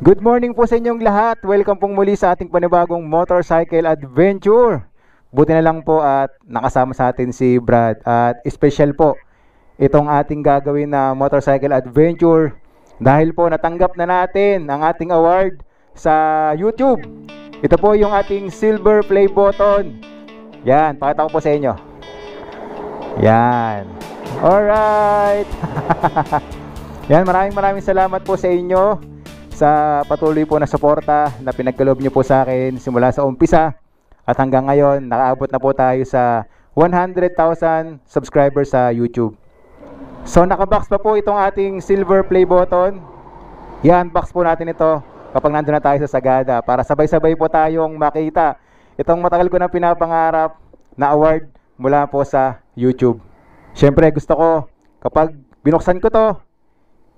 Good morning po sa inyong lahat. Welcome pong muli sa ating panibagong motorcycle adventure. Buti na lang po at nakasama sa atin si Brad. At special po itong ating gagawin na motorcycle adventure dahil po natanggap na natin ang ating award sa YouTube. Ito po yung ating silver play button. Yan, pakita ko po sa inyo. Yan. Alright. Yan, maraming salamat po sa inyo sa patuloy po na suporta na pinagkaloob nyo po sa akin simula sa umpisa at hanggang ngayon nakaabot na po tayo sa 100,000 subscribers sa YouTube. So nakabox pa po itong ating silver play button. I-unbox po natin ito kapag nandun na tayo sa Sagada para sabay-sabay po tayong makita itong matagal ko na pinapangarap na award mula po sa YouTube. Syempre gusto ko kapag binuksan ko to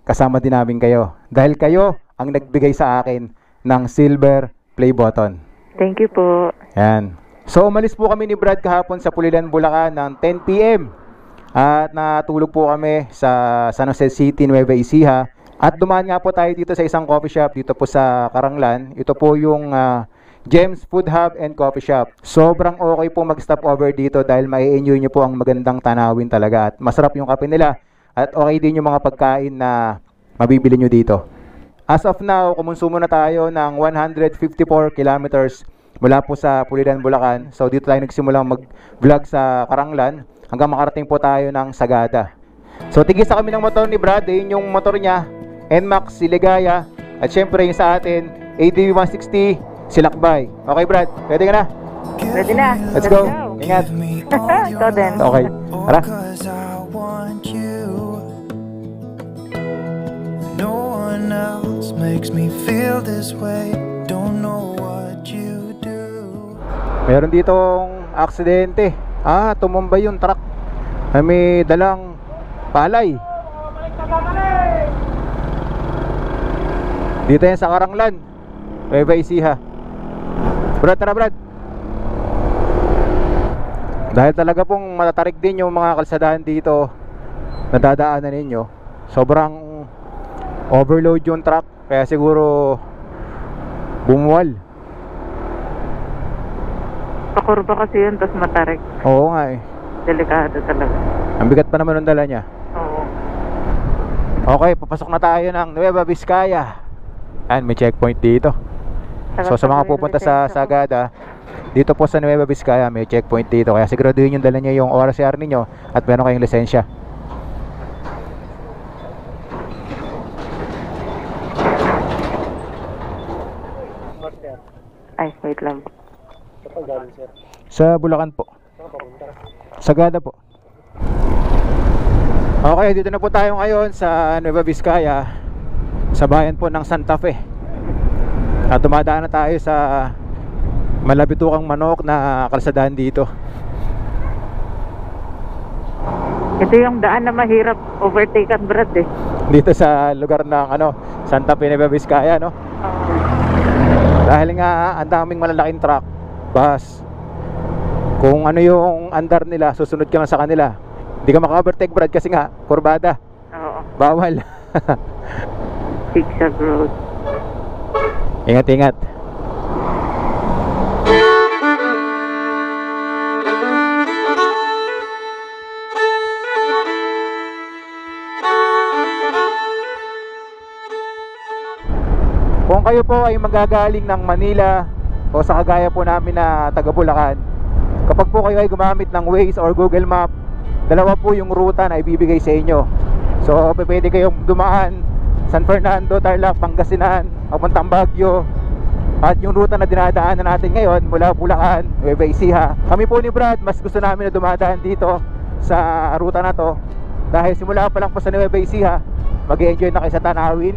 kasama din namin kayo dahil kayo ang nagbigay sa akin ng silver play button. Thank you po. Yan. So umalis po kami ni Brad kahapon sa Pulilan, Bulacan ng 10 PM at natulog po kami sa San Jose City, Nueva Ecija at dumaan nga po tayo dito sa isang coffee shop dito po sa Karanglan. Ito po yung Gems Food Hub and Coffee Shop. Sobrang okay po mag-stop over dito dahil mai-enjoy nyo po ang magandang tanawin talaga at masarap yung kape nila at okay din yung mga pagkain na mabibili nyo dito. As of now, kumonsumo na tayo ng 154 kilometers mula po sa Pulilan, Bulacan. So dito tayo nagsimulang mag-vlog sa Karanglan hanggang makarating po tayo ng Sagada. So tigisa kami ng motor ni Brad, yun yung motor niya, NMAX Siligaya. At syempre yung sa atin, ADV 160 Silakbay. Okay Brad, ready ka na? Ready na. Let's go. Ingat. Ikaw din. Okay, tara. Makes me feel this way. Don't know what you do. Meron ditong aksidente. Tumambay yung truck. May dalang palay. Dito yan sa Karanglan, Nueva Ecija. Brad, tara Brad. Dahil talaga pong matatarik din yung mga kalsadahan dito na dadaanan ninyo. Sobrang overload yung truck. Kaya siguro bumuwal. Pakurba kasi yun, tapos matarik. Oo nga eh. Delikado talaga. Ang bigat pa naman ng dala niya. Oo. Okay, papasok na tayo ng Nueva Vizcaya. Ayan, may checkpoint dito. So sa mga pupunta sa Sagada, dito po sa Nueva Vizcaya may checkpoint dito. Kaya siguraduhin yung dala niya yung ORCR ninyo at meron kayong lisensya. Ay, wait lang. Sa Bulacan po. Sagada po. Okay, dito na po tayo ngayon sa Nueva Vizcaya, sa bayan po ng Santa Fe. At dumadaan na tayo sa malabitukang manok na kalsadahan dito. Ito yung daan na mahirap overtaken, Brad eh. Dito sa lugar ng Santa Fe, Nueva Vizcaya, no? Dahil nga ang daming malalaking truck, bus. Kung ano yung andar nila, susunod ka lang sa kanila. Hindi ka maka-overtake Brad kasi nga kurbada. Oo. Bawal. Zigzag road. Ingat. Kung kayo po ay magagaling ng Manila o sa kagaya po namin na taga Bulacan, kapag po kayo ay gumamit ng Waze or Google Map, dalawa po yung ruta na ibibigay sa inyo. So pwede kayong dumaan San Fernando, Tarlac, Pangasinan, papuntang Baguio. At yung ruta na dinadaanan natin ngayon mula Bulacan, Nueva Ecija, kami po ni Brad mas gusto namin na dumadaan dito sa ruta na to dahil simula pa lang po sa Nueva Ecija, mag-enjoy na kayo sa tanawin.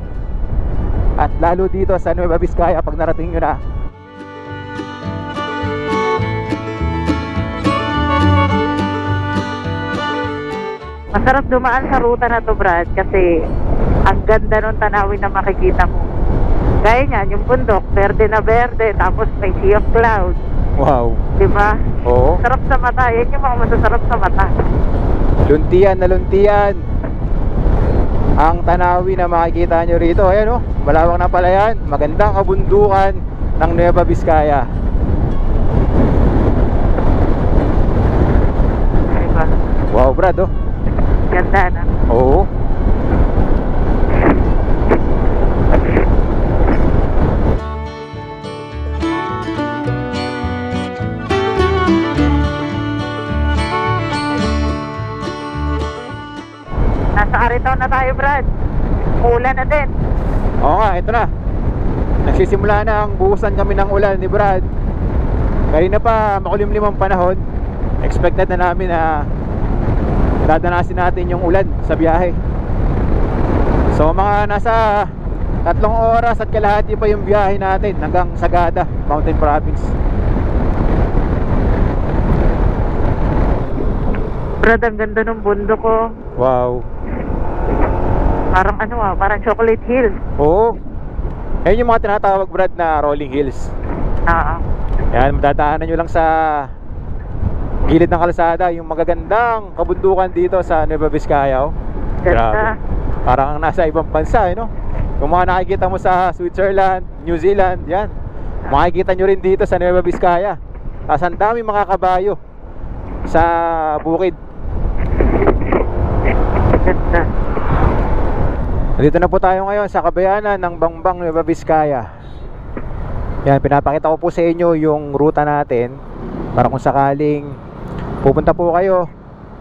At lalo dito sa Nueva Vizcaya pag narating nyo na. Masarap dumaan sa ruta na to, Brad, kasi ang ganda nung tanawin na makikita mo. Gaya niyan, yung bundok, verde na verde, tapos may sea of clouds. Wow. Diba? Oo. Sarap sa mata. Yan yung mga masasarap sa mata. Luntian na luntian. ang tanawin na makikita nyo rito. Ayan oh, malawak na pala yan. Magandang kabundukan ng Nueva Vizcaya. Diba? Wow Brad oh. Ganda na. Oo. Nasa Arito na tayo, Brad. Ulan na din. Oo nga, ito na. Nagsisimula na ang buhusan kami ng ulan ni Brad. Kanina pa makulimlim ang panahon. Expected na namin na dadanasin natin yung ulan sa biyahe. So mga nasa 3 oras at kalahati pa yung biyahe natin hanggang Sagada, Mountain Province. Brad, ang ganda ng bundok ko. Wow. Parang ano parang Chocolate Hills. Oo. Ayun yung mga tinatawag Brad na rolling hills. Oo. Yan, madadaanan nyo lang sa gilid ng kalsada yung magagandang kabundukan dito sa Nueva Vizcaya. Ganda. Parang nasa ibang bansa, no? Yung mga nakikita mo sa Switzerland, New Zealand, yan. Makikita nyo rin dito sa Nueva Vizcaya. Tapos ang dami mga kabayo sa bukid. Ganda. Dito na po tayo ngayon sa kabayanan ng Bangbang, Nueva Vizcaya. Yan, pinapakita ko po sa inyo yung ruta natin para kung sakaling pupunta po kayo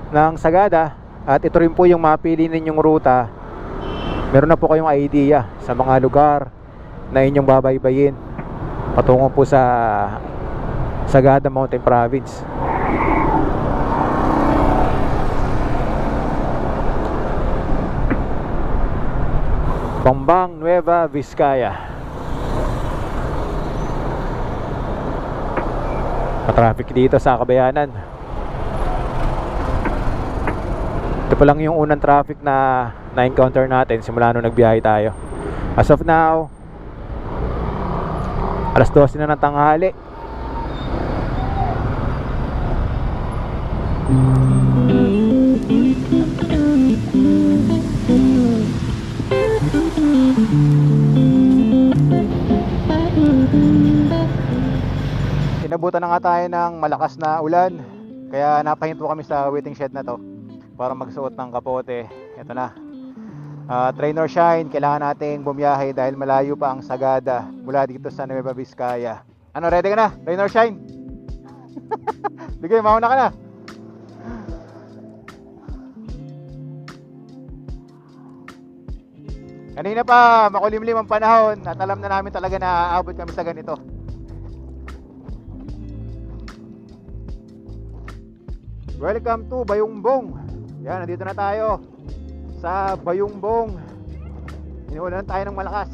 ng Sagada at ito rin po yung mapili ninyong ruta, meron na po kayong idea sa mga lugar na inyong babaybayin patungo po sa Sagada Mountain Province. Bangbang, Nueva Vizcaya. Traffic dito sa kabayanan. Ito pa lang yung unang traffic na na-encounter natin simula nung nagbiyahe tayo. As of now, alas 12 na ng tanghali. Inabutan na nga tayo ng malakas na ulan, kaya napahinto kami sa waiting shed na to para magsuot ng kapote. Ito na, train or shine, kailangan nating bumiyahe dahil malayo pa ang Sagada mula dito sa Nueva Vizcaya. Ano, ready ka na? Train or shine? Bigay, mauna ka na. Kanina pa makulimlim ang panahon at alam na namin talaga na aabot kami sa ganito. Welcome to Bayungbong. Yan, nandito na tayo sa Bayungbong. Inuulan tayo ng malakas.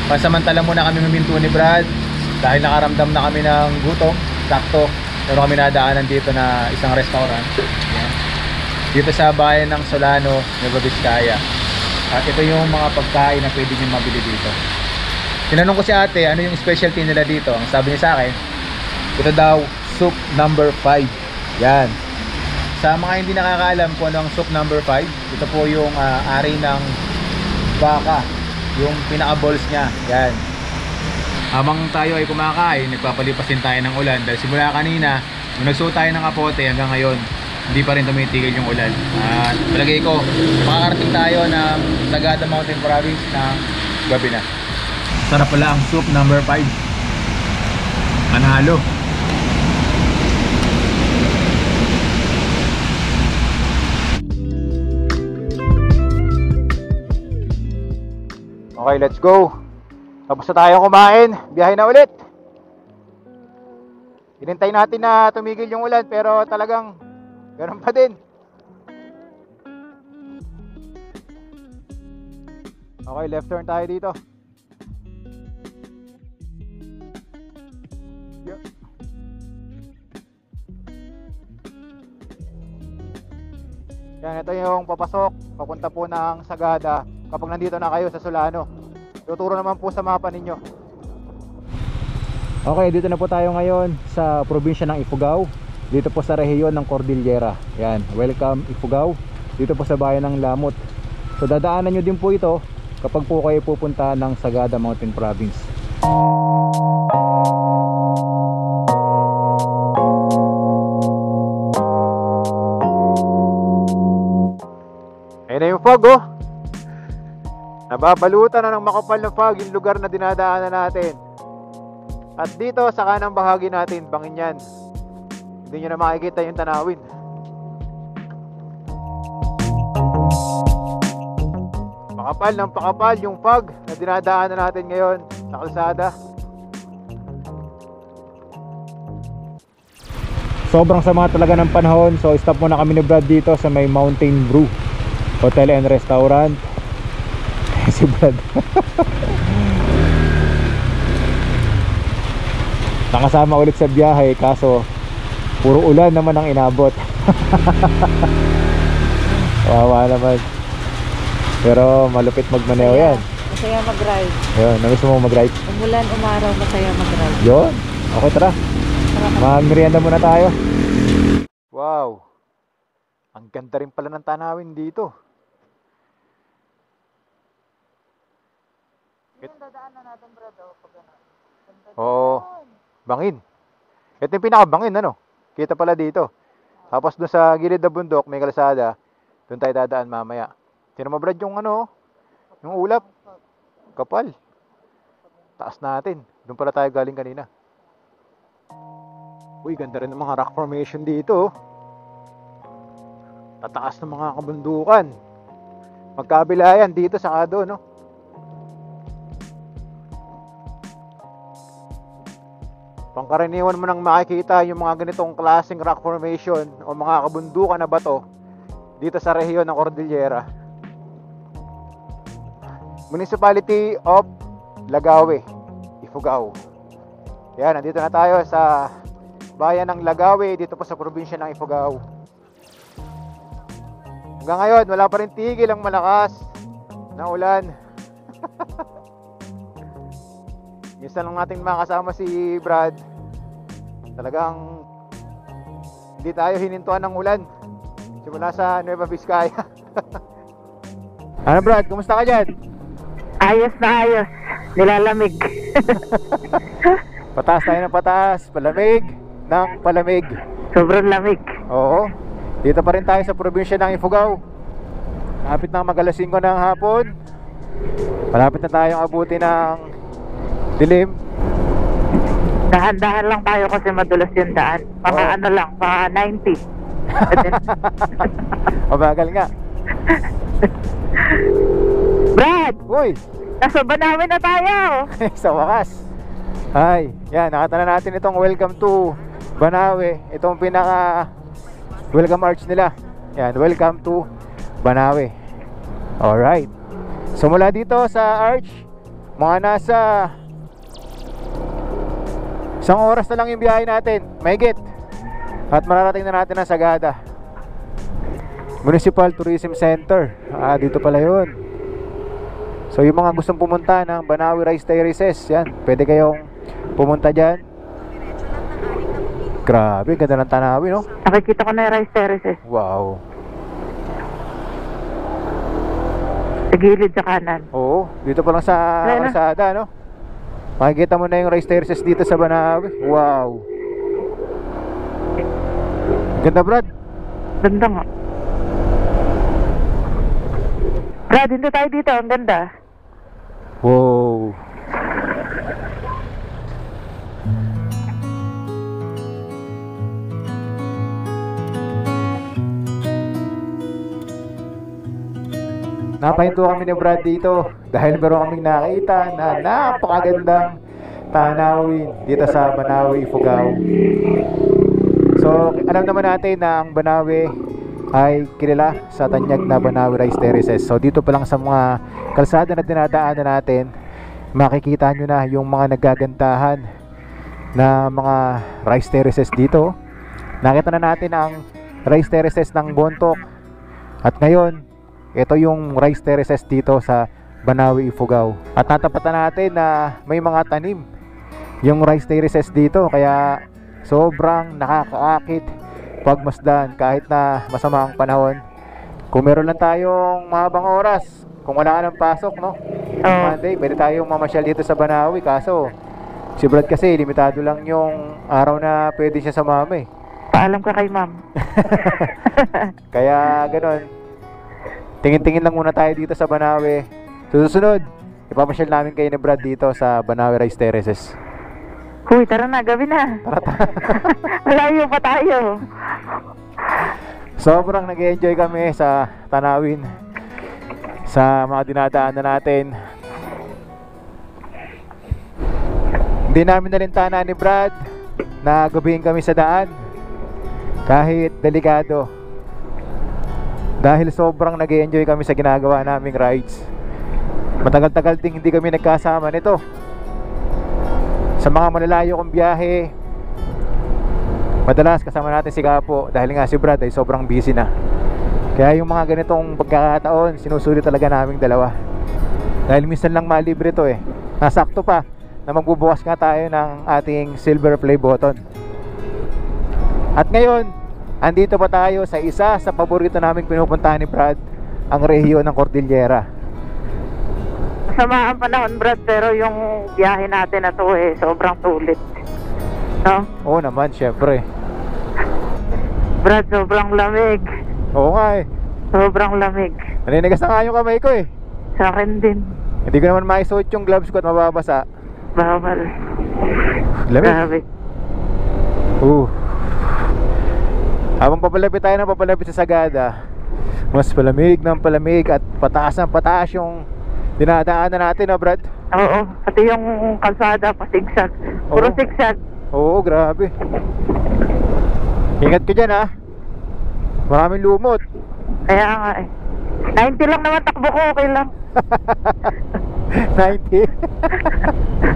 Pansamantala muna kami huminto ni Brad dahil nakaramdam na kami ng gutom. Sakto, meron kami nadaanan dito na isang restaurant. Yan. Dito sa bayan ng Solano, Nueva Vizcaya. At ito yung mga pagkain na pwede nyo mabili dito. Tinanong ko si ate ano yung specialty nila dito. Ang sabi niya sa akin, ito daw soup number 5. Yan. Sa mga hindi nakakaalam kung ano ang soup number 5, ito po yung ari ng baka, yung pinaka balls niya. Yan. Habang tayo ay kumakain, nagpapalipasin tayo ng ulan dahil simula kanina nung nagsuot tayo ng kapote hanggang ngayon hindi pa rin tumitigil yung ulan. At palagay ko makakarating tayo ng Sagada Mountain Province ng gabi na. Sarap pala ang soup number 5. Manalo. Okay, let's go. Tapos na tayo kumain. Biyahe na ulit. Hinintay natin na tumigil yung ulan pero talagang ganoon pa din. Okay, left turn tayo dito. Yeah. Yan, ito yung papasok papunta po ng Sagada kapag nandito na kayo sa Solano. Tuturo naman po sa mapa ninyo. Okay, dito na po tayo ngayon sa probinsya ng Ifugao. Dito po sa rehiyon ng Cordillera. Yan, welcome Ifugao. Dito po sa bayan ng Lamot. So dadaanan nyo din po ito kapag po kayo pupunta ng Sagada Mountain Province. Ayun na yung fog, oh. Nababalutan na ng makapal na fog yung lugar na dinadaanan natin. At dito sa kanang bahagi natin, bangin yan. Hindi nyo na makikita yung tanawin. Pakapal ng pakapal yung fog na dinadaanan natin ngayon sa kalsada. Sobrang sama talaga ng panahon. So stop muna kami ni Brad dito sa may Mountain Brew Hotel and Restaurant. Si Brad nakasama ulit sa biyahe, kaso puro ulan naman ang inabot. Wawa naman. Pero malupit magmaneho yan. Masaya mag-ride. Yun, namiss mo mag-ride? Umulan, umaraw, masaya mag-ride. Yun, okay, tara. Mag-merienda muna tayo. Wow, ang ganda rin pala ng tanawin dito. Yung dadaanan natin, Brad, Oo, bangin. Ito yung pinakabangin, ano? Kita pala dito. Tapos doon sa gilid ng bundok, may kalsada. Doon tayo dadaan mamaya. Tinan mo, Brad, yung ano, yung ulap. Kapal. Taas natin. Doon pala tayo galing kanina. Uy, ganda rin ng mga rock formation dito. Tataas ng mga kabundukan. Magkabila yan dito sa kado, no? Pangkaraniwan mo nang makikita yung mga ganitong klaseng rock formation o mga kabundukan na bato dito sa rehiyon ng Cordillera. Municipality of Lagawe, Ifugao. Yan, nandito na tayo sa bayan ng Lagawe, dito po sa probinsya ng Ifugao. Hanggang ngayon, wala pa rin tigil ang malakas na ulan. Minsan lang natin makasama si Brad. Talagang hindi tayo hinintuan ng ulan. Simula sa Nueva Vizcaya. Ano, Brad? Kumusta ka dyan? Ayos na ayos. Nilalamig. Pataas tayo ng pataas. Palamig ng palamig. Sobrang lamig. Oo. Dito pa rin tayo sa probinsya ng Ifugao. Malapit na mag-alas 5 ng hapon. Malapit na tayong abuti ng dilim. Dahan-dahan lang tayo kasi madulas yung daan. Mga Oo. ano lang, mga 90. Mabagal nga. Brad! Uy! Nasa Banawe na tayo! Sa wakas. Ay, yan, nakita na natin itong welcome to Banawe. Itong pinaka welcome arch nila. Yan, welcome to Banawe. Alright. So mula dito sa arch, mga nasa 1 oras na lang yung biyahe natin, mahigit. At mararating na natin ang Sagada Municipal Tourism Center. Dito pala yun. So yung mga gustong pumunta ng Banawe Rice Terraces, yan, pwede kayong pumunta dyan. Grabe, ganda ng tanawin, no? Nakikita ko na yung rice terraces. Wow. Sa gilid sa kanan. Oo, dito pa lang sa Wala na. kalsada, no? Makikita mo na yung rice terraces dito sa Banawe. Wow. Ganda, Brad. Ganda nga. Brad, hindi tayo dito. Ang ganda. Wow. Napahinto kami ni Brad dito dahil meron kaming nakita na napakagandang tanawin dito sa Banawe, Ifugao. So, alam naman natin na ang Banawe ay kilala sa tanyag na Banawe Rice Terraces. So, dito pa lang sa mga kalsada na dinadaanan natin, makikita nyo na yung mga nagagandahan na mga rice terraces dito. Nakita na natin ang rice terraces ng Bontoc, At ngayon, ito yung rice terraces dito sa Banawi, Ifugao. At natapatan natin na may mga tanim yung rice terraces dito, kaya sobrang nakakaakit pagmasdan kahit na masama ang panahon. Kung meron lang tayong mahabang oras, kung wala ka ng pasok, no? Monday, pwede tayong mamasyal dito sa Banawi. Kaso si Brad kasi limitado lang yung araw na pwede siya sumama eh. Paalam ka kay ma'am. Kaya ganon, tingin-tingin lang muna tayo dito sa Banawi. Susunod, ipapasyal namin kayo ni Brad dito sa Banawi Rice Terraces. Huy, tara na, gabi na. Malayo pa tayo. Sobrang nag-enjoy kami sa tanawin, sa mga dinadaanan natin. Hindi namin nalintana ni Brad na gabihin kami sa daan kahit delikado, dahil sobrang nag-enjoy kami sa ginagawa naming rides. Matagal-tagal ding hindi kami nagkasama nito. Sa mga malalayo kong biyahe, madalas kasama natin si Gapo, dahil nga si Brad ay sobrang busy na. Kaya yung mga ganitong pagkakataon, sinusulit talaga naming dalawa, dahil minsan lang malibre to eh. Nasakto pa na magbubukas nga tayo ng ating silver play button. At ngayon, andito pa tayo sa isa sa paborito naming pinupuntahan ni Brad, ang rehiyon ng Cordillera. Masama ang panahon, Brad, pero yung biyahe natin na to eh, sobrang sulit. No? Oo naman, syempre. Brad, sobrang lamig. Oo nga eh. Sobrang lamig. Naninigas na nga yung kamay ko eh. Sa akin din. Hindi ko naman maisuot yung gloves ko at mababasa. Bawal. Lamig. Grabe. Habang papalapit tayo ng papalapit sa Sagada, mas palamig ng palamig at pataas ng pataas yung dinadaanan natin, no Brad? Oo, pati yung kalsada pasigsag. Puro Oo. sigsag. Oo, grabe. Ingat ka dyan ha. Maraming lumot. Kaya nga eh. 90 lang naman takbo ko, okay lang. 90.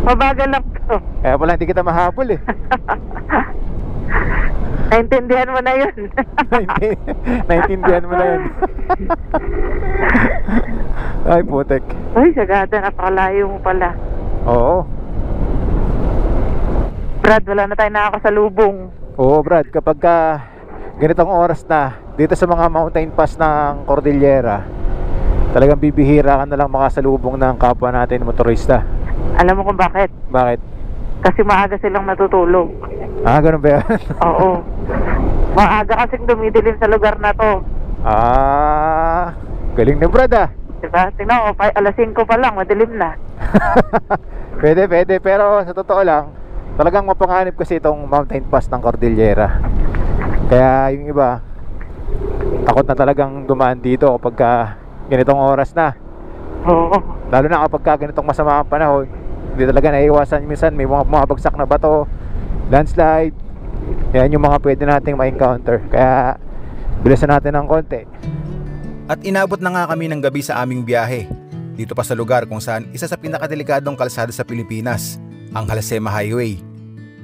Mabagal lang to. Kaya pala hindi kita mahabol eh. Naintindihan mo na yun. Naintindihan mo na yun. Ay putek. Uy, Sagada, napakalayo mo pala. Oo. Brad, wala na tayo nakakasalubong. Oo Brad, kapag ganitong oras na dito sa mga mountain pass ng Cordillera, talagang bibihira ka na lang makasalubong ng kapwa natin motorista. Alam mo kung bakit? Bakit? Kasi maaga silang natutulog. Ah, ganun ba yan? Oo. Maaga kasing dumidilim sa lugar na to. Ah, galing ni Brad ah. Diba? Tingnan mo, alas 5 pa lang, madilim na. Pwede, pero sa totoo lang, talagang mapanganib kasi itong mountain pass ng Cordillera. Kaya yung iba, takot na talagang dumaan dito kapag ganitong oras na. Oo. Lalo na kapag ganitong masama ang panahon, hindi talaga naiiwasan. Minsan may mga bagsak na bato, landslide. Yan yung mga pwede nating ma-encounter. Kaya bilisan natin ng konti. At inabot na nga kami ng gabi sa aming biyahe, dito pa sa lugar kung saan isa sa pinakadelikadong kalsada sa Pilipinas, ang Halasema Highway.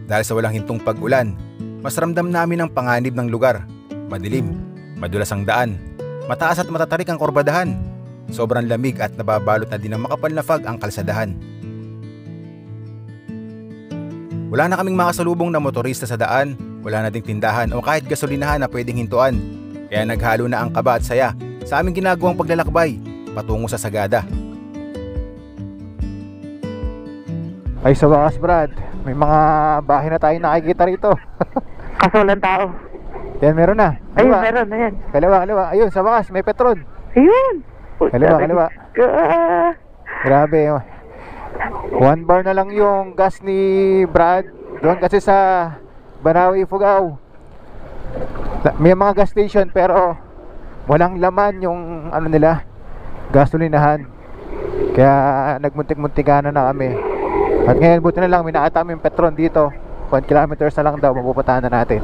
Dahil sa walang hintong pag-ulan, mas ramdam namin ang panganib ng lugar. Madilim, madulas ang daan, mataas at matatarik ang kurbadahan, sobrang lamig at nababalot na din ng makapal na fog ang kalsadahan. Wala na kaming makasalubong na motorista sa daan, wala na ding tindahan o kahit gasolinahan na pwedeng hintuan. Kaya naghalo na ang kaba at saya sa aming ginagawang paglalakbay patungo sa Sagada. Ay sa wakas Brad, may mga bahay na tayo nakikita rito. Kaso walang tao. Yan, meron na. Ayun, Kaliwa. meron, ayan. Kaliwa. Ayun, sa wakas, may Petron. Ayun. Kaliwa. Ah. Grabe. 1 bar na lang yung gas ni Brad. Doon kasi sa Banawi, Ifugao, may mga gas station pero walang laman yung ano nila, gasolinahan. Kaya nagmuntik-muntikana na kami. At ngayon buti na lang may nakita kami yung Petron dito. 1 kilometers na lang daw mapupuntahan na natin.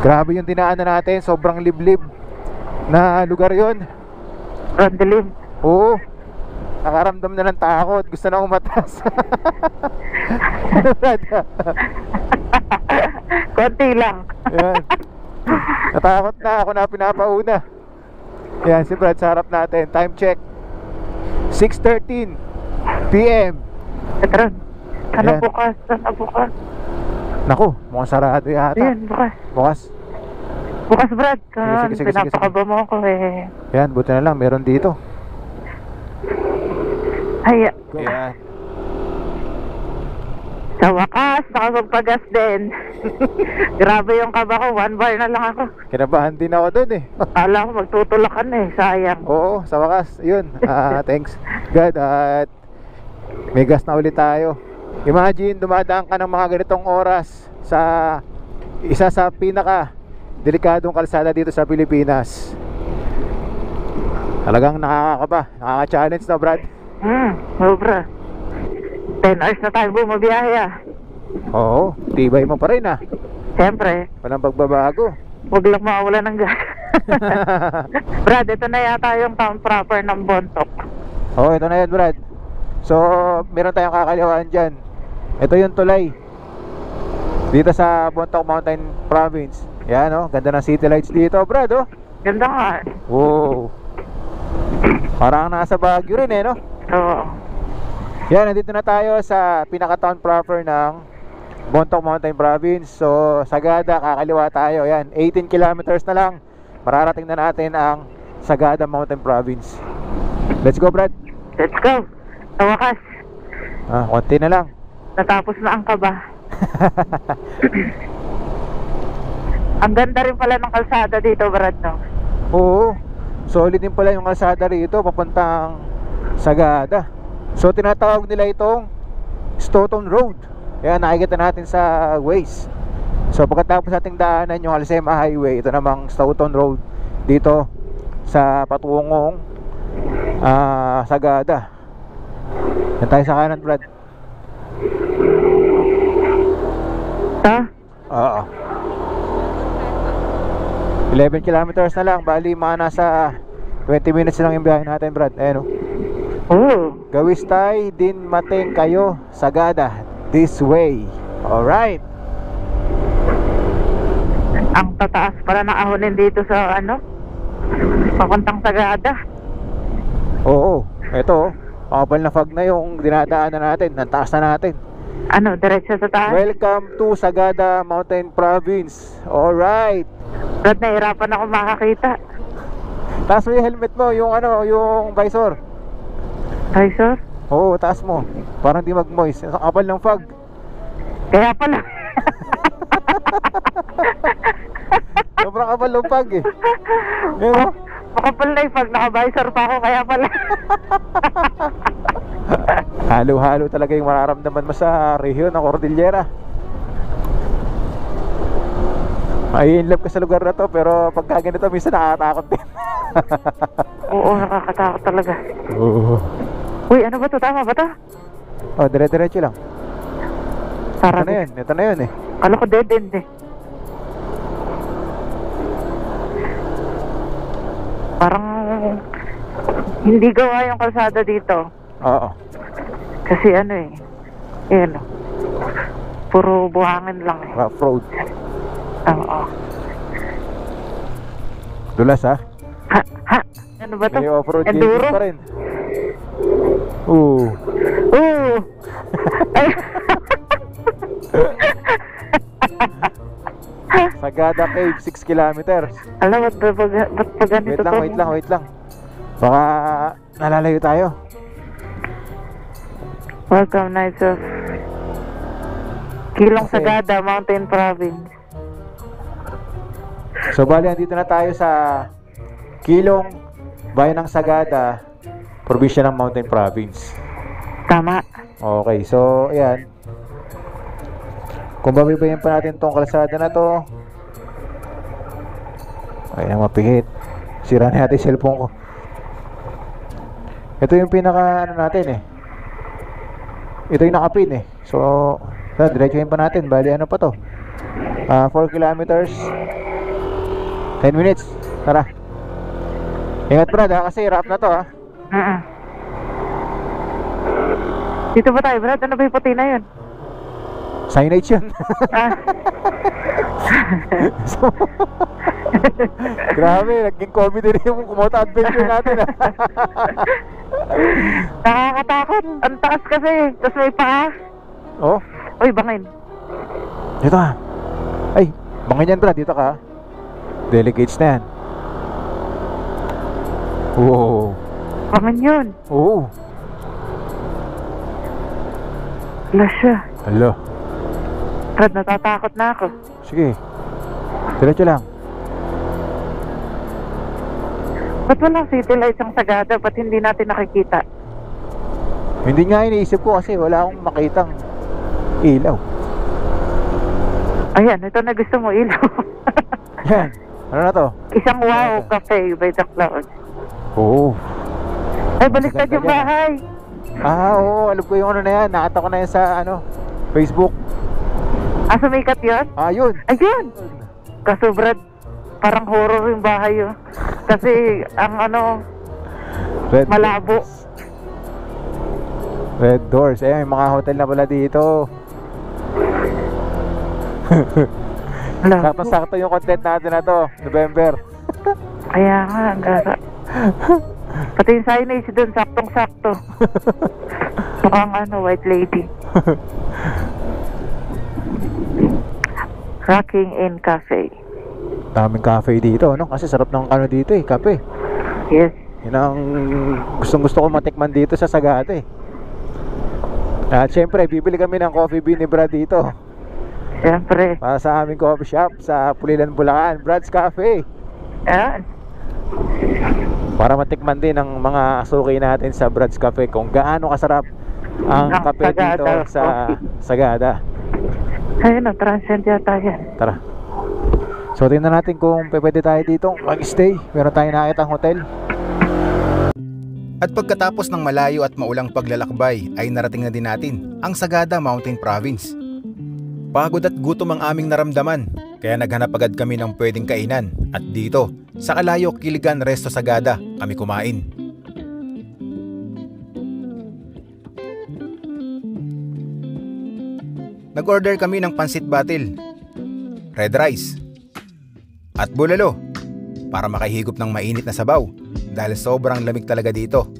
Grabe yung dinaanan natin, sobrang liblib na lugar yon. Randilim. Oo. Nakaramdam na ng takot, gusto na umatas. Konti lang. Yan. Natakot na ako na pinapauna. Yan, si Brad sa harap natin. Time check. 6:13 PM. Petron. Sana Ayan. bukas. Sana bukas. Naku, mukhang sarado yata. Ayan, bukas. Bukas. Bukas, Brad. Sige, sige, sige, Pinapakaba mo ako eh. Yan, buti na lang. Meron dito. Ay, Yan. sa wakas, nakapagpagas din. Grabe yung kaba ko. 1 bar na lang ako. Kinabahan din ako dun eh. Akala ko magtutulakan eh. Sayang. Oo, sa wakas. Yun. Thanks God. At may gas na ulit tayo. Imagine, dumadaan ka ng mga ganitong oras sa isa sa pinaka delikadong kalsada dito sa Pilipinas. Talagang nakakakaba. Nakaka-challenge na, Brad. Sobra. 10 hours na tayo bumabiyahe ah. Oo, tibay mo pa rin ah. Siyempre, Walang pagbabago. huwag lang mawala ng gas. Brad, ito na yata yung town proper ng Bontoc. Oo, ito na yan, Brad. So, meron tayong kakaliwaan dyan. Ito yung tulay dito sa Bontoc Mountain Province. Yan oh, ganda ng city lights dito, Brad oh. Ganda nga. Wow. Parang nasa Baguio rin eh, no? Oo. Yan, nandito na tayo sa pinaka-town proper ng Bontoc Mountain Province. So, Sagada, kakaliwa tayo. Yan, 18 kilometers na lang. Mararating na natin ang Sagada Mountain Province. Let's go, Brad. Let's go. Sa wakas, Konti na lang. natapos na ang kaba. Ang ganda rin pala ng kalsada dito, Brad, no? Oo, solid din pala yung kalsada rito papuntang Sagada. So tinatawag nila itong Stoughton Road. Yan, nakikita natin sa Waze. So pagkatapos nating daanan yung Alsema Highway, ito namang Stoughton Road dito sa patungong Sagada. Yan tayo sa kanan, Brad. Oo. 11 kilometers na lang. Bali mga nasa 20 minutes lang yung biyahe natin, Brad. Ayan o. Gawistay din mating kayo Sagada this way. Alright. Ang tataas pala ng ahonin dito sa papuntang Sagada. Oo. Ito o. Kapal na fog na yung dinadaanan natin. Nantaas na natin. Diretso sa taas. Welcome to Sagada Mountain Province. Alright. Brad, nahirapan ako makakita. Taas mo yung helmet mo. Yung visor. Visor? Oo, taas mo. Parang di mag-moist. Ang kapal ng fog. Kaya pala. Sobrang kapal ng fog eh. Yan o. Makapal na yung pag naka-visor pa ako, kaya pala. Halo-halo talaga yung mararamdaman mo sa rehiyon ng Cordillera. Ay, in love ka sa lugar na to, pero pagka ganito minsan nakakatakot din. Oo, nakakatakot talaga. Oo. Uy, ano ba to? Tama ba to? Oh, dire-diretso lang. Parang, Ito na yun eh. kala ko dead end eh. Parang hindi gawa yung kalsada dito. Oo. Kasi puro buhangin lang eh. Rough road. Oo. Dulas ha? Ha? Ano ba to? May off-road Enduro? games pa rin. Oo. Oo! Ay! Sagada Cave, 6 kilometers. Alam, ba't pa ganito to? Wait lang. Baka nalalayo tayo. Welcome, Knights of Kilong Okay. Sagada, Mountain Province. So bali, andito na tayo sa Kilong, Bayan ng Sagada, probinsya ng Mountain Province. Tama. Okay, so ayan. Kung babaybayin pa natin tong kalsada na to. Ayan, mapihit. Sira na natin yung cellphone ko. Ito yung pinaka natin eh. Ito yung nakapin eh. So, diretsuhin pa natin. Bali ano pa to? 4 kilometers 10 minutes. Tara. Ingat, Brad ha, kasi rap na to ha. Dito ba tayo, Brad? Ano ba yung puti na yun? Signage yun. Ah. So, Grabe, naging comedy rin yung Kumoto Adventure natin. Nakakatakot. Ang taas kasi. Tapos may paa. Oh, Uy, bangin. dito ka. Ay, bangin yan Brad, dito ka. Delegates na yan. Oo. Bangin yun. Oo. Wala siya. Hala. Brad, natatakot na ako. Sige. Diretso lang. Ba't walang city lights ang Sagada? Ba't hindi natin nakikita? Hindi nga iniisip ko kasi wala akong makitang ilaw. Ayan, ito na gusto mo, ilaw. Yan. Ano na to? Isang wow cafe by the clouds. Oo. Ay, baliktad yung Ganda yan. bahay. Oo. Alam ko yung ano na yan. Nakita ko na yan sa Facebook. Ah, sumikat yun? Yun. Ayun! Kaso Brad, parang horror yung bahay yun. Kasi ang Red malabo. Red Doors. May mga hotel na pala dito. Sakto-sakto yung content natin na to. November. Kaya nga, ang gara. Pati yung signage dun, saktong-sakto. Mukhang white lady. Rocking in Cafe. Daming cafe dito, no? Kasi sarap ng dito kape. Yes. Yun ang gustong-gusto ko matikman dito sa Sagada At syempre, bibili kami ng coffee bean ni Brad dito. Siyempre. Para sa aming coffee shop sa Pulilan, Bulacan, Brad's Cafe. Yan. Para matikman din ng mga suki natin sa Brad's Cafe kung gaano kasarap ang Ang kape dito Sagada sa coffee. Sagada. Ayun, transcend yata yan. Tara. So tingnan natin kung pwede tayo dito mag-stay. Meron tayong nakitang hotel. At pagkatapos ng malayo at maulang paglalakbay ay narating na din natin ang Sagada Mountain Province. Pagod at gutom ang aming naramdaman, kaya naghanap agad kami ng pwedeng kainan at dito sa Kalayo Kiligan Resto Sagada kami kumain. Nag-order kami ng pansit batil, red rice at bulalo para makahigop ng mainit na sabaw dahil sobrang lamig talaga dito.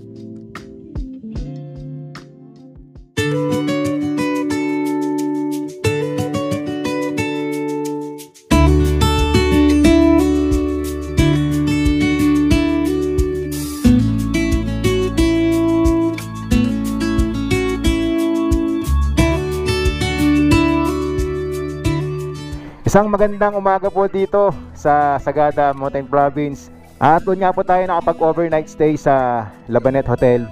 Isang magandang umaga po dito sa Sagada Mountain Province. At doon nga po tayo nakapag-overnight stay sa Labanet Hotel.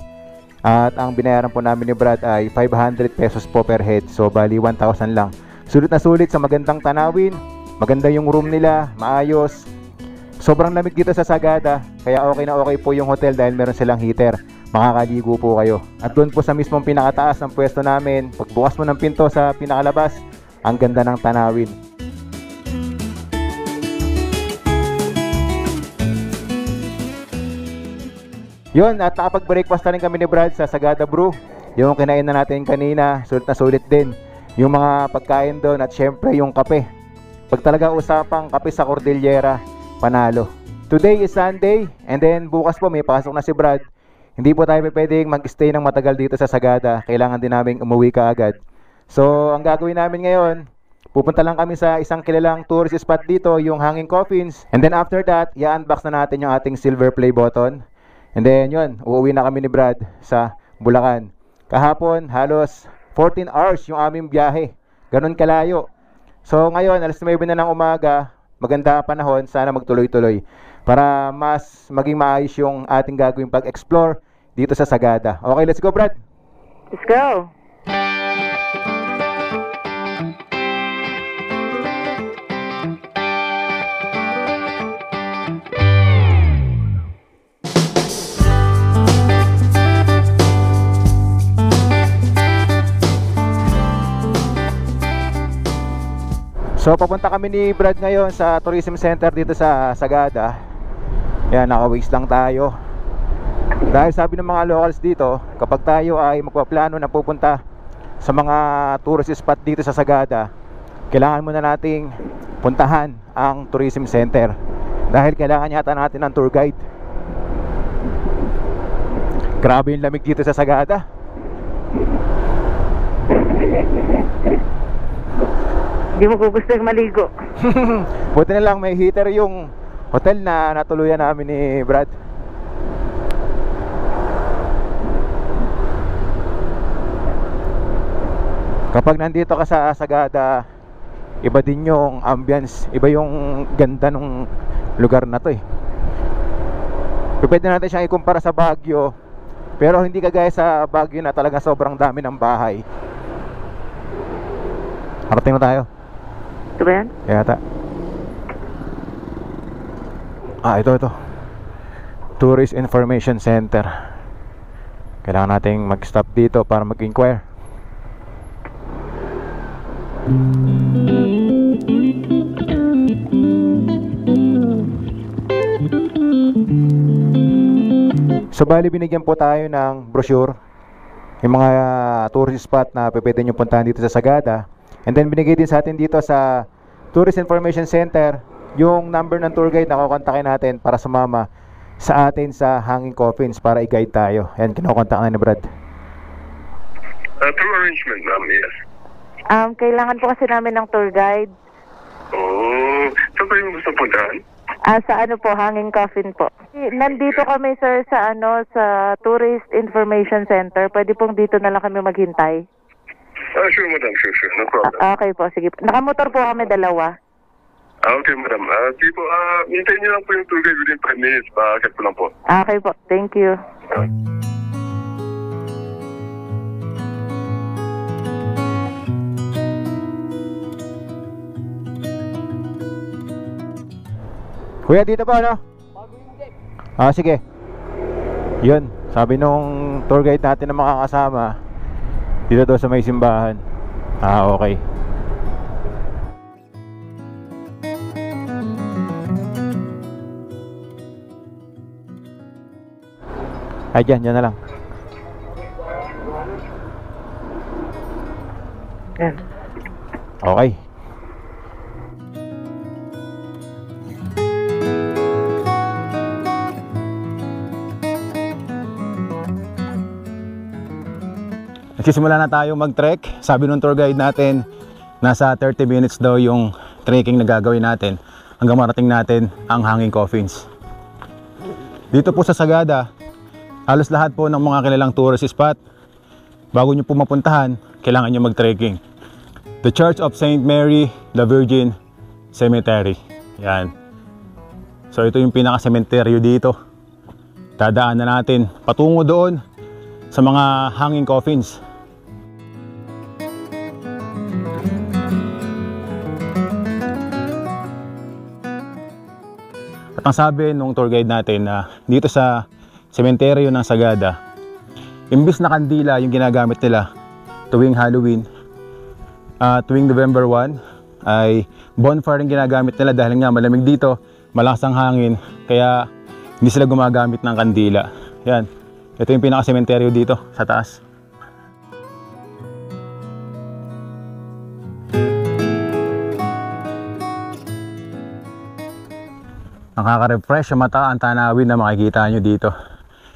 At ang binayaran po namin ni Brad ay 500 pesos po per head. So bali 1,000 lang. Sulit na sulit sa magandang tanawin. Maganda yung room nila, maayos. Sobrang lamig dito sa Sagada. Kaya okay na okay po yung hotel dahil meron silang heater. Makakaligo po kayo. At doon po sa mismong pinakataas ng pwesto namin, pagbukas mo ng pinto sa pinakalabas, ang ganda ng tanawin. Yun, at nakapag-breakfast na rin kami ni Brad sa Sagada Brew. Yung kinain na natin kanina, sulit na sulit din. Yung mga pagkain doon at syempre yung kape. Pag talaga usapang kape sa Cordillera, panalo. Today is Sunday and then bukas po may pasok na si Brad. Hindi po tayo pwedeng mag-stay ng matagal dito sa Sagada. Kailangan din namin umuwi kaagad. So, ang gagawin namin ngayon, pupunta lang kami sa isang kilalang tourist spot dito, yung Hanging Coffins. And then after that, i-unbox na natin yung ating silver play button. And then yun, uuwi na kami ni Brad sa Bulacan. Kahapon, halos 14 hours yung aming biyahe. Ganun kalayo. So ngayon, alas 9 na ng umaga, maganda panahon, sana magtuloy-tuloy. Para mas maging maayos yung ating gagawin pag-explore dito sa Sagada. Okay, let's go Brad! Let's go! So papunta kami ni Brad ngayon sa tourism center dito sa Sagada. Yan, naka-waste lang tayo. Dahil sabi ng mga locals dito, kapag tayo ay magpaplano na pupunta sa mga tourist spot dito sa Sagada, kailangan muna nating puntahan ang tourism center. Dahil kailangan yata natin ng tour guide. Grabe yung lamig dito sa Sagada. Hindi mo gusto yung maligo. Buti na lang may heater yung hotel na natuluyan namin ni Brad. Kapag nandito ka sa Sagada, iba din yung ambience, iba yung ganda ng lugar na to eh. Pwede natin siyang ikumpara sa Baguio, pero hindi kagaya sa Baguio na talaga sobrang dami ng bahay. Harating na tayo. Ito ba yan? Yata. Ito. Tourist Information Center. Kailangan nating mag-stop dito para mag-inquire. So bali binigyan po tayo ng brochure, yung mga tourist spot na pwede nyo puntahan dito sa Sagada. And then binigay din sa atin dito sa Tourist Information Center yung number ng tour guide na kukontakin natin para sumama sa atin sa Hanging Coffins para i-guide tayo. Ayan, kinokontak na ni Brad. Tour arrangement, ma'am, yes. Kailangan po kasi namin ng tour guide. Oh, saan kayo gusto puntahan? Sa ano po, Hanging Coffin po. Nandito kami sir sa sa Tourist Information Center. Pwede pong dito na lang kami maghintay. Sure, madam, sure, no problem. Okay po, sige. Nakamotor po kami dalawa. Okay, madam. Sige po, hintayin niyo lang po yung tour guide within 5 minutes. Bakit po lang po. Okay po, thank you. Kuya, dito po ano? Sige. Yun, sabi nung tour guide natin na makakasama, dito daw sa may simbahan. Okay. Dyan na lang. Yan. Okay. Nagsisimula na tayo mag-trek. Sabi nung tour guide natin, nasa 30 minutes daw yung trekking na gagawin natin hanggang marating natin ang Hanging Coffins. Dito po sa Sagada, halos lahat po ng mga kilalang tourist spot, bago nyo po mapuntahan, kailangan nyo mag-trekking. The Church of St. Mary the Virgin Cemetery. Yan. So ito yung pinaka-cemeteryo dito. Dadaan na natin patungo doon sa mga Hanging Coffins. At ang sabi nung tour guide natin na dito sa sementeryo ng Sagada, imbis na kandila yung ginagamit nila tuwing Halloween, tuwing November 1 ay bonfire yung ginagamit nila dahil nga malamig dito, malakas ang hangin, kaya hindi sila gumagamit ng kandila. Yan, ito yung pinaka-sementeryo dito sa taas. Nakaka-refresh sa mata ang tanawin na makikita nyo dito.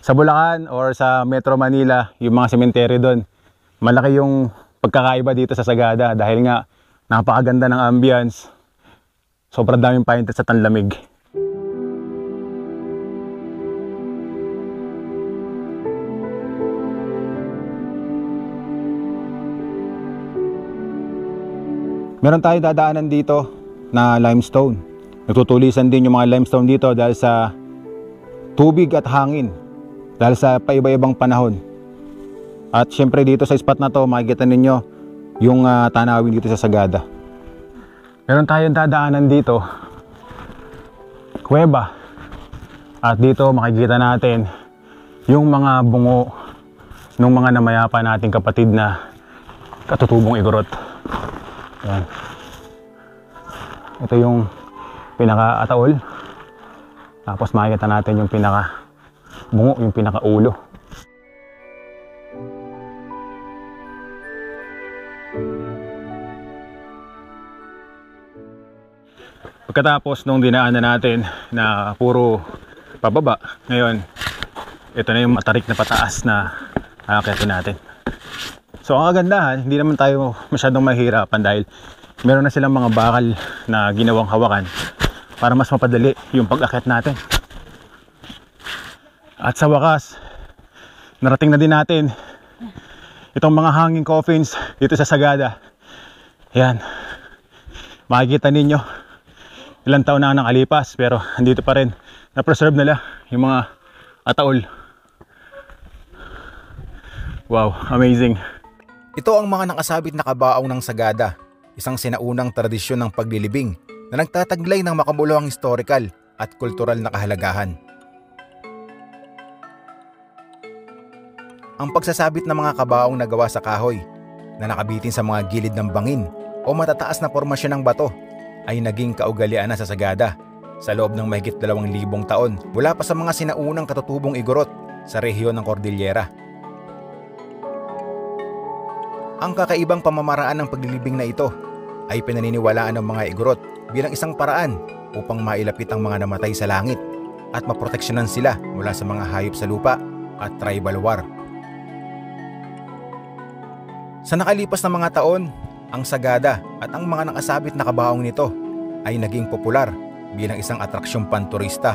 Sa Bulacan or sa Metro Manila, yung mga sementeryo doon, malaki yung pagkakaiba dito sa Sagada dahil nga napakaganda ng ambience. Sobrang daming painted sa tanlamig. Meron tayong dadaanan dito na limestone. Nagtutulisan din yung mga limestone dito dahil sa tubig at hangin, dahil sa paiba-ibang panahon. At syempre dito sa spot na to makikita ninyo yung tanawin dito sa Sagada. Meron tayong dadaanan dito, kuweba. At dito makikita natin yung mga bungo ng mga namayapa nating kapatid na katutubong Igorot. Yan. Ito yung pinaka-ataol. Tapos makikita natin yung pinaka-bungo, yung pinaka-ulo. Pagkatapos nung dinaanan natin na puro pababa, ngayon ito na yung matarik na pataas na aakyatin natin. So ang kagandahan, hindi naman tayo masyadong mahirapan dahil meron na silang mga bakal na ginawang hawakan para mas mapadali yung pag-akyat natin. At sa wakas, narating na din natin itong mga hanging coffins dito sa Sagada. Yan, makikita ninyo ilang taon na nakalipas pero andito pa rin, na-preserve nila yung mga ataol. Wow, amazing. Ito ang mga nakasabit na kabaong ng Sagada, isang sinaunang tradisyon ng paglilibing na nagtataglay ng makabuluhang historical at kultural na kahalagahan. Ang pagsasabit ng mga kabaong na gawa sa kahoy na nakabitin sa mga gilid ng bangin o matataas na formasyon ng bato ay naging kaugalian na sa Sagada sa loob ng mahigit 2,000 taon mula pa sa mga sinaunang katutubong Igorot sa rehiyon ng Cordillera. Ang kakaibang pamamaraan ng paglilibing na ito ay pinaniniwalaan ng mga Igorot bilang isang paraan upang mailapit ang mga namatay sa langit at maproteksyonan sila mula sa mga hayop sa lupa at tribal war. Sa nakalipas na mga taon, ang Sagada at ang mga nakasabit na kabaong nito ay naging popular bilang isang atraksyong panturista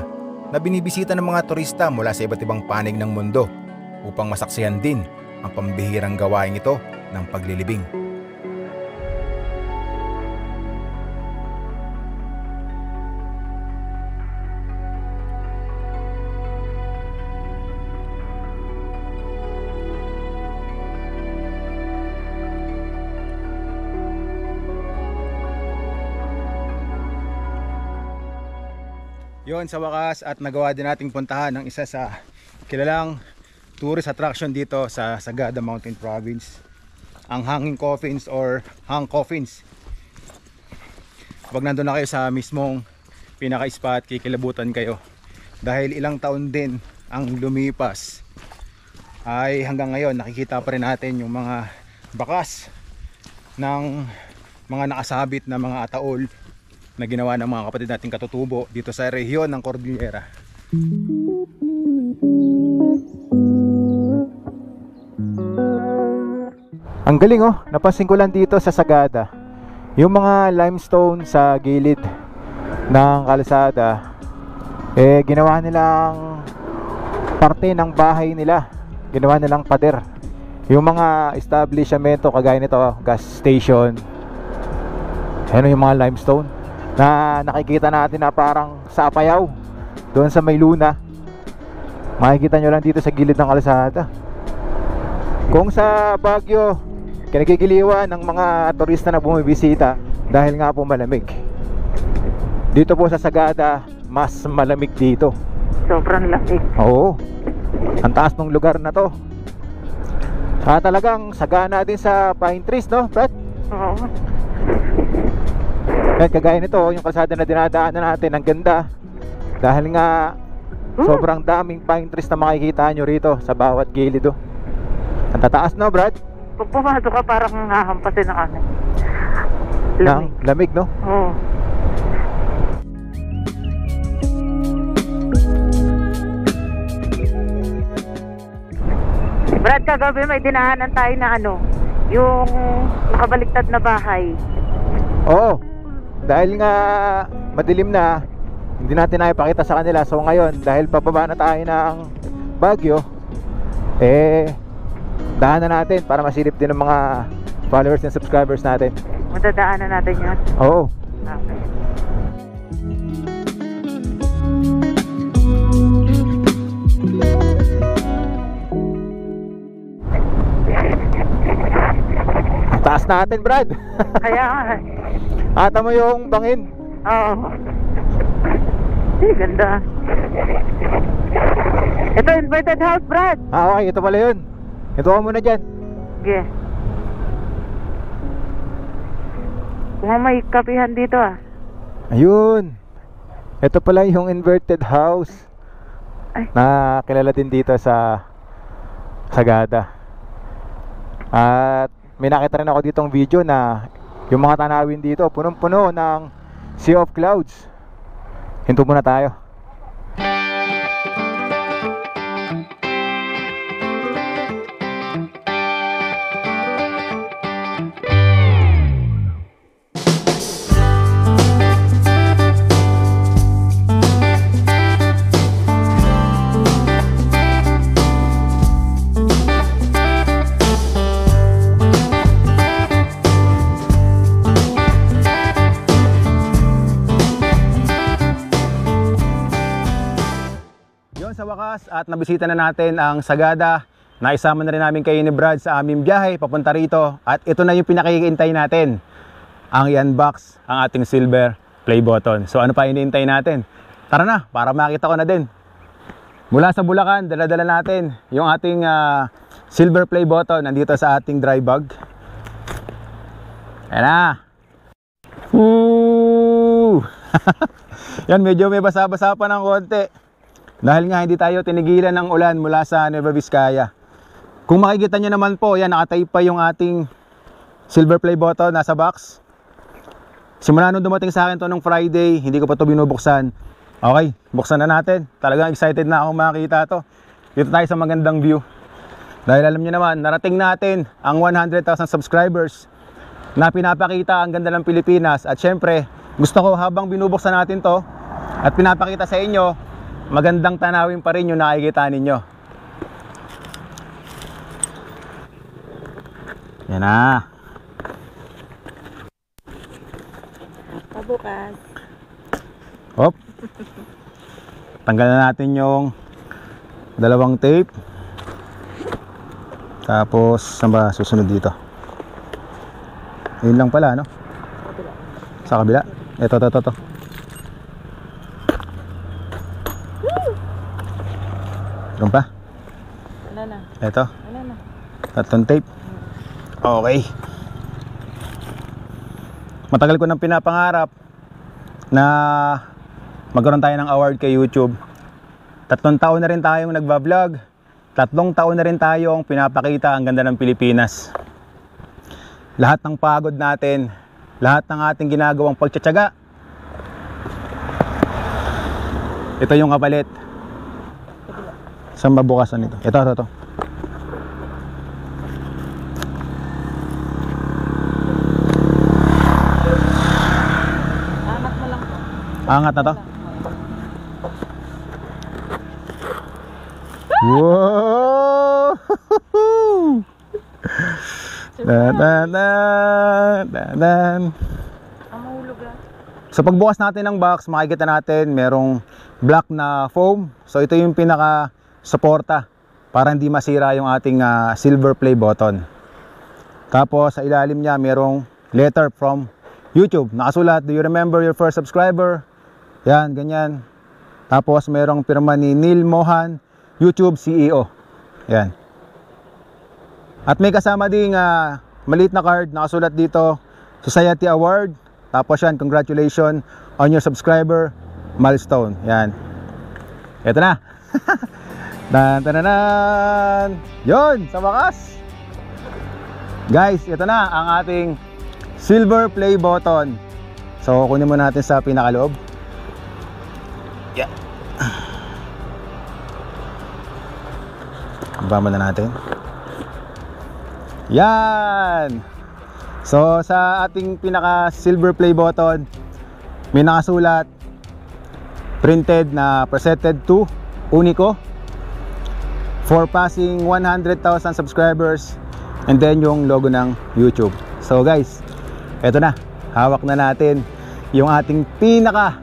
na binibisita ng mga turista mula sa iba't ibang panig ng mundo upang masaksihan din ang pambihirang gawain ito ng paglilibing. Yon, sa wakas at nagawa din nating puntahan ng isa sa kilalang tourist attraction dito sa Sagada Mountain Province, ang hanging coffins or hang coffins. Pag nandun na kayo sa mismong pinaka-spot, kikilabutan kayo dahil ilang taon din ang lumipas ay hanggang ngayon nakikita pa rin natin yung mga bakas ng mga nakasabit na mga ataol na ginawa ng mga kapatid nating katutubo dito sa rehiyon ng Cordillera. Ang galing oh, napansin ko lang dito sa Sagada, yung mga limestone sa gilid ng kalsada, ginawa nilang parte ng bahay nila, ginawa nilang pader. Yung mga establishmento kagaya nito, gas station, ano yung mga limestone na nakikita natin na parang sa Apayao, doon sa may Luna, makikita nyo lang dito sa gilid ng kalsada. Kung sa Baguio, kinagigiliwan ng mga turista na bumibisita dahil nga po malamig. Dito po sa Sagada, mas malamig dito. Sobrang lamig. Oo, ang taas ng lugar na to. Talagang sagana din sa pine trees, no, Brad? Oo. Kahit kagaya nito, yung kalsada na dinadaanan natin, ang ganda dahil nga sobrang daming pine trees na makikita nyo rito sa bawat gilid. Ang tataas, no, Brad? Pag pumasok ka parang hahampasin ng ano. Ng lamig, no? Oo. Brad, kagabi may dinaanan tayo na ano, yung nakabaliktad na bahay. Oo, dahil nga madilim na, hindi natin naipakita sa kanila. So ngayon, dahil pababa na tayo ng Baguio, daanan natin para masilip din ng mga followers and subscribers natin. Madadaanan natin yun? Oo. Okay. Ang taas natin, Brad. Kaya nga. Ata mo yung bangin. Oo. Ganda. Ito inverted house, Brad. Okay, ito pala yun. Ito ka muna dyan. Sige. Kung may kapihan dito Ayun. Ito pala yung inverted house. Ay. Na kilala din dito sa Sagada. At may nakita rin ako ditong video na yung mga tanawin dito punong-puno ng Sea of Clouds. Hinto muna tayo. Sa wakas at nabisita na natin ang Sagada. Naisama na rin namin kayo ni Brad sa aming biyahe papunta rito. At ito na yung pinakikintay natin. Ang i-unbox ang ating silver play button. So ano pa iniintay natin? Tara na, para makita ko na din. Mula sa Bulacan, dala-dala natin yung ating silver play button nandito sa ating dry bag. Ayan na. Woo! Yan, medyo may basa-basa pa ng konti. Dahil nga hindi tayo tinigilan ng ulan mula sa Nueva Vizcaya. Kung makikita nyo naman po, yan, nakatape pa yung ating silver play button nasa box. Simula nung dumating sa akin to nung Friday, hindi ko pa to binubuksan. Okay, buksan na natin. Talagang excited na ako makita to. Dito tayo sa magandang view. Dahil alam nyo naman, narating natin ang 100,000 subscribers na pinapakita ang ganda ng Pilipinas. At syempre, gusto ko habang binubuksan natin to at pinapakita sa inyo, magandang tanawin pa rin yung nakikita ninyo. Yan na. Pabukas. Hop. Tanggalan natin yung dalawang tape. Tapos, saan ba susunod dito? Yun lang pala, no? Sa kabila. Ito. Meron pa? Ano na? Ito. Ano na? Tatlong tape. Okay. Matagal ko nang pinapangarap na magkaroon tayo ng award kay YouTube. 3 taon na rin tayong nagbablog. 3 taon na rin tayong pinapakita ang ganda ng Pilipinas. Lahat ng pagod natin, lahat ng ating ginagawang pagtsatsaga, ito yung kapalit. Saan ba bukasan ito? Ito. Angat mo lang po. Angat na to? Wow! Dan. Ang mahulog lang. Sa pagbukas natin ng box, makikita natin merong black na foam. So ito yung pinaka suporta para hindi masira yung ating silver play button. Tapos sa ilalim niya merong letter from YouTube. Nakasulat, "Do you remember your first subscriber?" Yan, ganyan. Tapos merong pirma ni Neil Mohan, YouTube CEO. Yan. At may kasama ding maliit na card, nakasulat dito, Society Award. Tapos yan, congratulations on your subscriber milestone. Yan. Ito na. Dan. Yun, sa wakas. Guys, ito na ang ating silver play button. So, kunin mo natin sa pinakaloob. Yeah. Baba na natin. Yan. So, sa ating pinaka silver play button, may nakasulat, printed na presented to Unico for passing 100,000 subscribers, and then yung logo ng YouTube. So guys, eto na, hawak na natin yung ating pinaka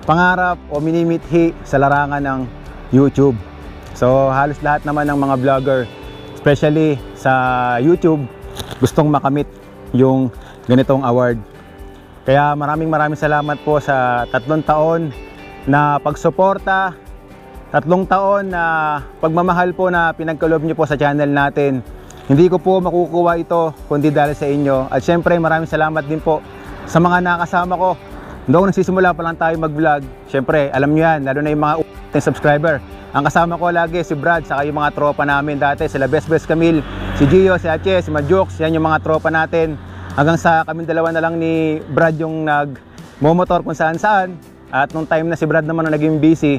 pangarap o minimithi sa larangan ng YouTube. So halos lahat naman ng mga vlogger, especially sa YouTube, gustong makamit yung ganitong award. Kaya maraming salamat po sa 3 taon na pagsuporta, 3 taon na pagmamahal po na pinagkaloob niyo po sa channel natin. Hindi ko po makukuha ito kundi dahil sa inyo. At syempre maraming salamat din po sa mga nakasama ko. Noong nagsisimula pa lang tayo mag-vlog, syempre alam niyo yan, lalo na yung mga subscriber. Ang kasama ko lagi si Brad, saka yung mga tropa namin dati, sila Best Camille, si Gio, si Ache, si Majux, yan yung mga tropa natin. Hanggang sa kaming dalawa na lang ni Brad yung nag-momotor kung saan. At nung time na si Brad naman na naging busy,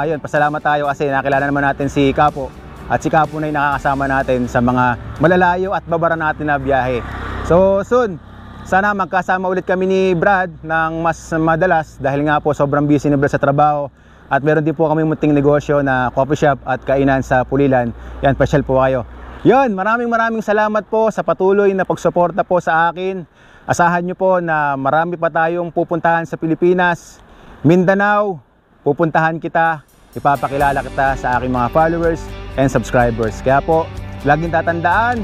yun, pasalamat tayo kasi nakilala naman natin si Kapo. At si Kapo na yung nakakasama natin sa mga malalayo at babara natin na biyahe. So soon, sana magkasama ulit kami ni Brad ng mas madalas dahil nga po sobrang busy ni Brad sa trabaho. At meron din po kami munting negosyo na coffee shop at kainan sa Pulilan. Yan, pasyal po kayo. Yun, maraming salamat po sa patuloy na pagsuporta po sa akin. Asahan nyo po na marami pa tayong pupuntahan sa Pilipinas. Mindanao, pupuntahan kita, ipapakilala kita sa aking mga followers and subscribers. Kaya po, laging tatandaan,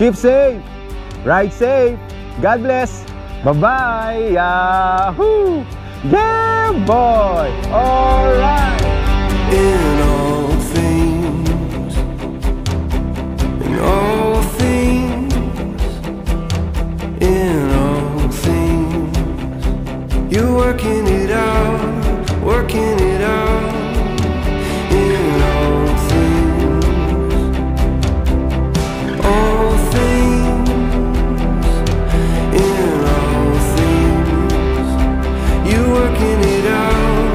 keep safe, ride safe, God bless, bye-bye, yahoo, yeah boy, alright. In all things, in all things, in all things, you're working it out, working it out. In all things, all things, in all things, you're working it out,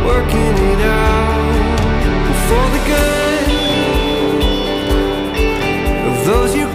working it out for the good of those you